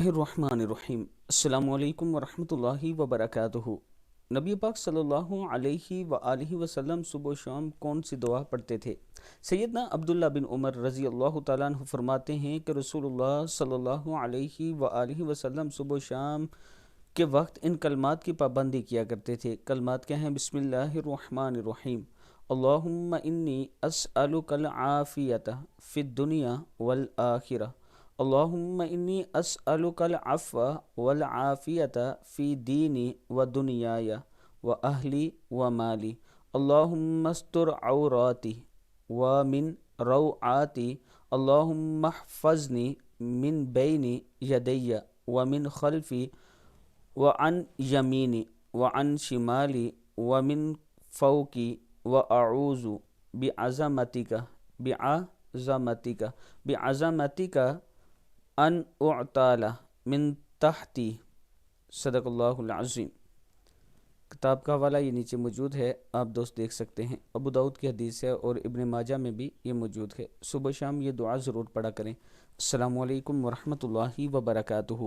الرحمن الرحیم السلام علیکم ورحمۃ اللہ وبرکاتہ۔ نبی پاک صلی اللہ علیہ وآلہ وسلم صبح و شام کون سی دعا پڑھتے تھے؟ سیدنا عبداللہ بن عمر رضی اللہ تعالیٰ عنہ فرماتے ہیں کہ رسول اللہ صلی اللہ علیہ وآلہ وسلم صبح و شام کے وقت ان کلمات کی پابندی کیا کرتے تھے۔ کلمات کیا ہیں؟ بسم اللہ الرحمن الرحیم، اللہم انی اسألک العافیۃ فی الدنیا والآخرہ، اللہم انی اسألک العفو والعافیۃ فی دینی و دنیای و اہلی و مالی، اللہم استر عوراتی ومن روعاتی، اللہم احفظنی من بین یدی ومن خلفی وعن یمینی وعن شمالی ومن فوقی واعوذ بعظمتک بعظمتک بعظمتک ان اعطال من تحتی، صدق اللہ العظیم۔ کتاب کا حوالہ یہ نیچے موجود ہے، آپ دوست دیکھ سکتے ہیں۔ ابو داؤد کی حدیث ہے اور ابن ماجہ میں بھی یہ موجود ہے۔ صبح شام یہ دعا ضرور پڑھا کریں۔ السلام علیکم ورحمۃ اللہ وبرکاتہ۔